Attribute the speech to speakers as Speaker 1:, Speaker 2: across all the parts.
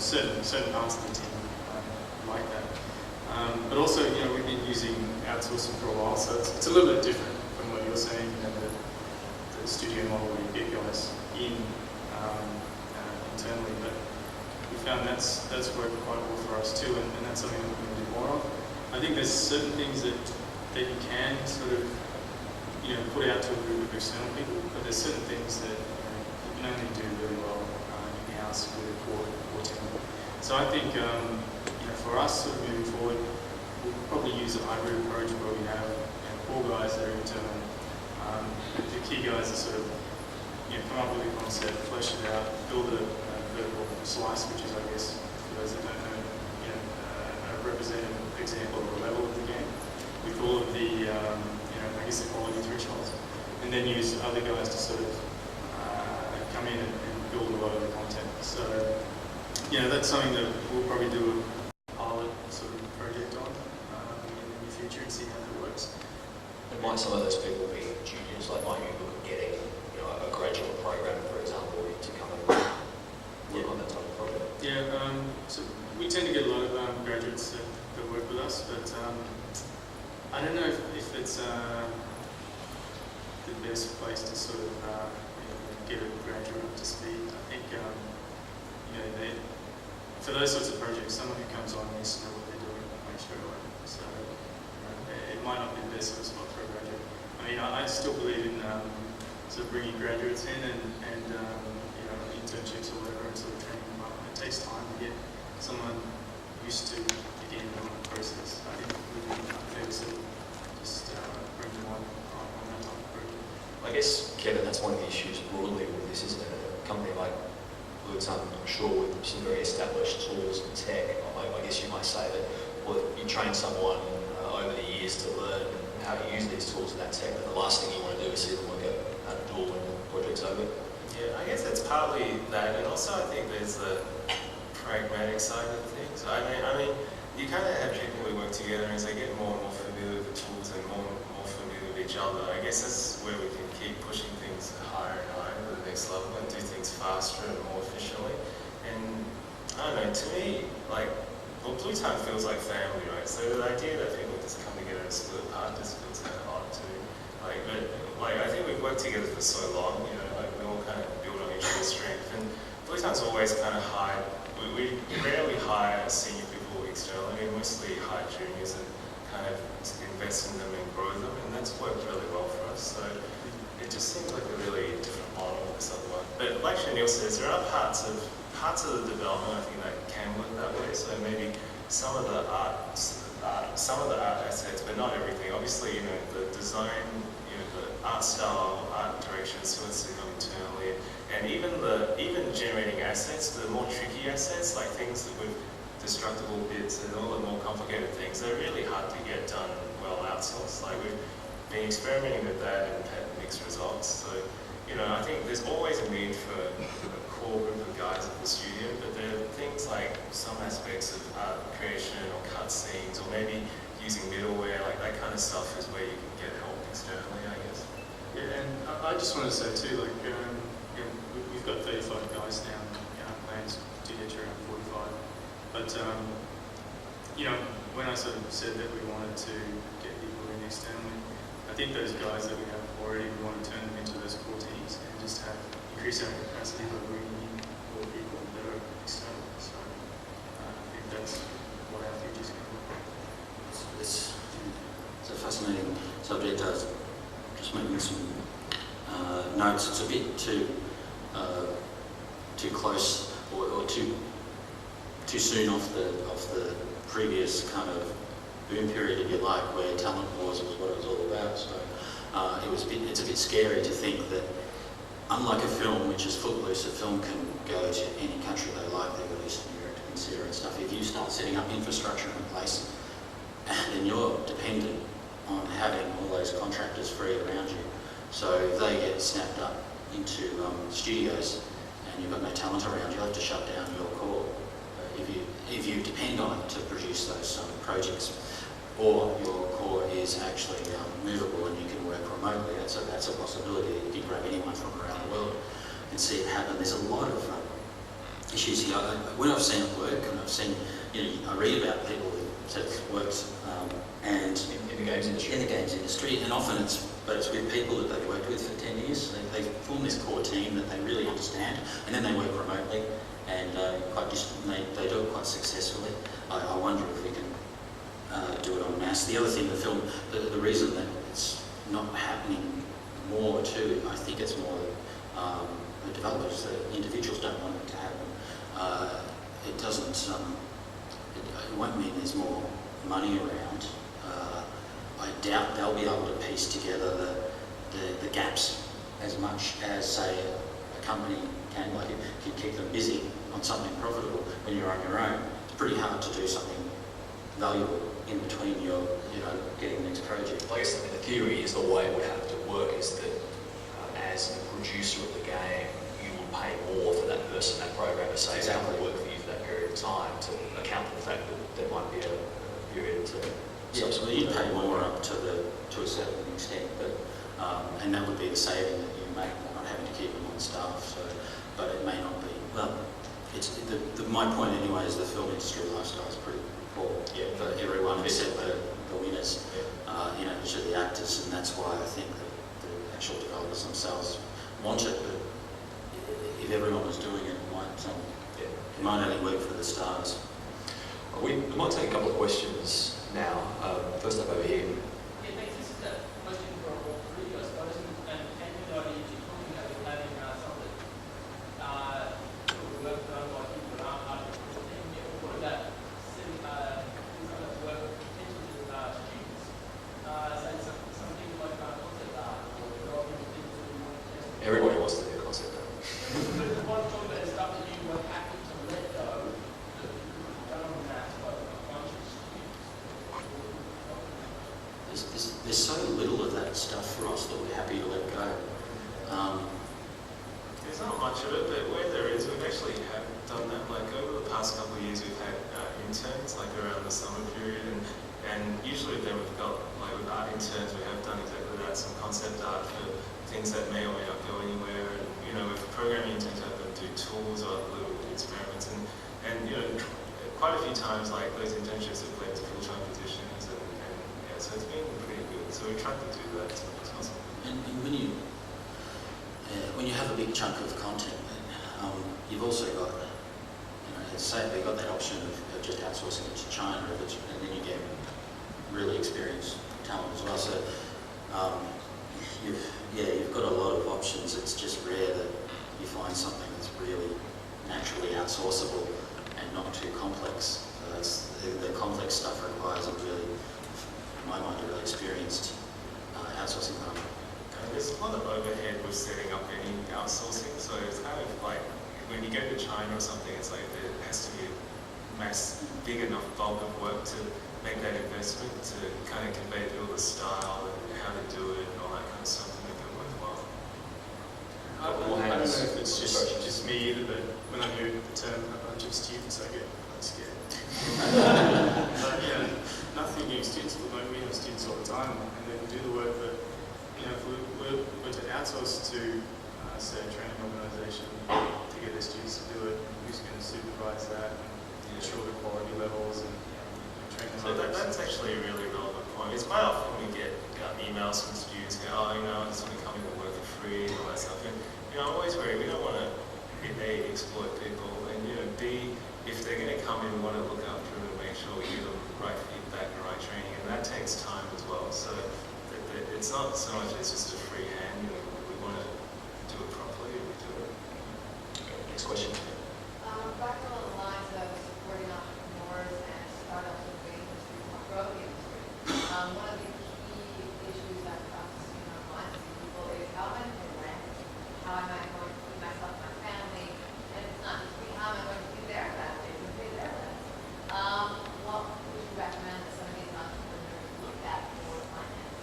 Speaker 1: certain parts of the team like that. But also, we've been using outsourcing for a while, so it's a little bit different from what you're saying. The studio model where you get guys in internally, but we found that's worked quite well for us too, and that's something that we're going to do more of. I think there's certain things that you can sort of put out to a group of external people, but there's certain things that you can only do really well in-house with a core team. So I think for us sort of moving forward, we'll probably use a hybrid approach where we have core guys that are internal. The key guys are sort of come up with a concept, flesh it out, build a vertical slice, which is, I guess, for those that don't know, a representative example of the level of the game, with all of the, I guess, the quality thresholds, and then use other guys to sort of come in and build a lot of the content. So, that's something that we'll probably do a pilot sort of project on in the future and see how that works.
Speaker 2: And might some of those people be juniors? Like, might you look at getting a graduate program, for example, to come and work on that type of project?
Speaker 1: Yeah, so we tend to get a lot of graduates that work with us, but I don't know if it's the best place to sort of get a graduate up to speed. I think for those sorts of projects, someone who comes on needs to know what they're doing straight away. So it might not be the best sort of spot for a graduate. I mean, I still believe in sort of bringing graduates in and internships or whatever, and sort of training them up. It takes time to get someone used to the game development process. I think we would be unfair to sort of just bring them on that type of project.
Speaker 2: I guess, Kevin, that's one of the issues broadly with this, isn't it? A company like Luke's, I'm sure, with some very established tools and tech, I guess you might say that you train someone over the years to learn how to use these tools and that tech, but the last thing you want to do is see them look at a tool when the project's over.
Speaker 3: Yeah, I guess it's partly that, and also I think there's the pragmatic side of things. I mean, you kind of have people who work together, and as they get more and more familiar with the tools and more familiar with each other, I guess that's where we can keep pushing things higher and higher to the next level and do things faster and more efficiently. And I don't know, to me, Blue Time feels like family, right? So the idea that people just come together and split apart just feels kind of odd to me. But I think we've worked together for so long, we all kind of build on each other's strength. And Blue Time's always kind of we rarely hire senior people externally. We mostly hire juniors and kind of invest in them and grow them, and that's worked really well for us. So it just seems like a really different model than this other one. But like Shainiel says, there are parts of the development I think that can work that way. So maybe some of the art assets, but not everything. Obviously, the design, the art style, art direction still has to come internally, and even generating assets, the more tricky assets, like things with destructible bits and all the more complicated things, they're really hard to get done well outsourced. Like, we've been experimenting with that and had mixed results. So, I think there's always a need for a core group of guys at the studio, but there are things like some aspects of art creation or cut scenes, or maybe using middleware, like that kind of stuff is where you can get help externally, I guess.
Speaker 1: Yeah, and I just want to say too, we've got 35 guys now, and our plans to get to around 45. But when I sort of said that we wanted to get people in externally, I think those guys that we have already, we want to turn them into those core teams and just increase our capacity by bringing in more people that are external. So I think that's what our future's going to look like.
Speaker 4: It's a fascinating subject. Just making some notes. It's a bit too close or too soon off the previous kind of boom period, if you like, where talent wars was what it was all about. So it's a bit scary to think that, unlike a film which is footloose, a film can go to any country they like. They release in Europe to consider and stuff. If you start setting up infrastructure in place, then you're dependent on having all those contractors free around you. So if they get snapped up into studios and you've got no talent around, you'll have to shut down your core. If you depend on it to produce those projects, or your core is actually movable and you can work remotely, that's a possibility. You can grab anyone from around the world and see it happen. There's a lot of issues here. When I've seen it work, and I've seen, I read about people who said it's worked, and
Speaker 2: In the games industry.
Speaker 4: in the games industry, and often it's with people that they've worked with for 10 years. They form this core team that they really understand, and then they work remotely and quite distant. They do it quite successfully. I wonder if we can do it en masse. The other thing, the film, the reason that it's not happening more too, I think it's more the developers, the individuals don't want it to happen. It doesn't. It won't mean there's more money around. I doubt they'll be able to piece together the gaps as much as, say, a company can. Like, if you keep them busy on something profitable when you're on your own, it's pretty hard to do something valuable in between your, getting the next project.
Speaker 2: I guess the theory is the way it would have to work is that as the producer of the game, you will pay more for that person, that programmer, say,
Speaker 4: Exactly.
Speaker 2: to work for you for that period of time to account for the fact that there might be a period to...
Speaker 4: Yeah, so you pay more up to a certain extent, but and that would be the saving that you make by not having to keep them on staff. So, but it may not be. Well, it's my point anyway is the film industry lifestyle is pretty poor for everyone except the winners, which are the actors, and that's why I think that the actual developers themselves want it. But if everyone was doing it, it might only work for the stars.
Speaker 2: We might take a couple of questions now. First up over here.
Speaker 5: Yeah, thanks. This is a question for all three, I suppose, and the idea is you're talking about having something work done by people that aren't part of the team. What about some work potentially with students? Say some things like concept art or developing things that you want to test.
Speaker 2: Everybody wants to do concept art.
Speaker 5: But the one talking about stuff that you were happy to let go that you could have done on that by a bunch of students.
Speaker 4: There's so little of that stuff for us that we're happy to let go.
Speaker 3: There's not much of it, but where there is, we've actually have done that. Like over the past couple of years, we've had interns, like around the summer period, and usually then we've got, like with art interns, we have done exactly that, some concept art for things that may or may not go anywhere. And with programming interns, have them do tools or little experiments, and quite a few times, like those internships have led to full-time positions, and so it's been pretty good. So we tried to do that as much as possible.
Speaker 4: And when you have a big chunk of content, you've also got, they've got that option of just outsourcing it to China, and then you get really experienced talent as well. So you've got a lot of options. It's just rare that you find something that's really naturally outsourceable and not too complex. The complex stuff requires in my mind, a really experienced outsourcing partner.
Speaker 3: There's a lot of overhead with setting up any outsourcing, so it's kind of like when you go to China or something, it's like there has to be a big enough bulk of work to make that investment to kind of convey all the style and how to do it and all that kind of stuff to make it worthwhile.
Speaker 1: I don't know if it's just me either, but when I hear the term a bunch of students, I get quite scared. But nothing against students, but we have students all the time, and they can do the work. But if we were to outsource to, say, a training organisation to get the students to do it, who's going to supervise that and ensure the quality levels and training levels?
Speaker 3: That's actually a really relevant point. It's quite often we get emails from students going, I just want to come in and work for free and all that stuff. And I'm always worried we don't want to A, exploit people, and B, if they're going to come in, we want to look after them and make sure we give them the right feedback and the right training, and that takes time as well. So it's not so much it's just a free hand. We want to do it properly, and we do it.
Speaker 2: Next question.
Speaker 6: Back along the lines of supporting entrepreneurs and startups in the industry, more growth the industry. One of the key issues that comes in our minds as people is how am I going to pay rent? How am I going to feed myself and my family? And it's not just me, how am I going to do their rent? They can pay their rent. What would you recommend that some of these entrepreneurs look at for finance?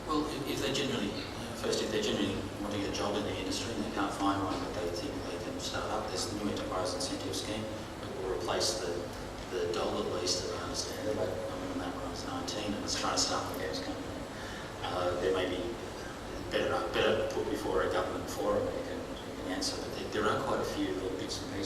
Speaker 4: Well, if they're genuinely wanting a job in the industry and they can't find one that they think they can start up, there's the new enterprise incentive scheme that will replace the dollar lease, as I understand it. I remember that when I was 19 and was trying to start a games company. There may be better put before a government forum. You can answer, but there are quite a few little bits and pieces.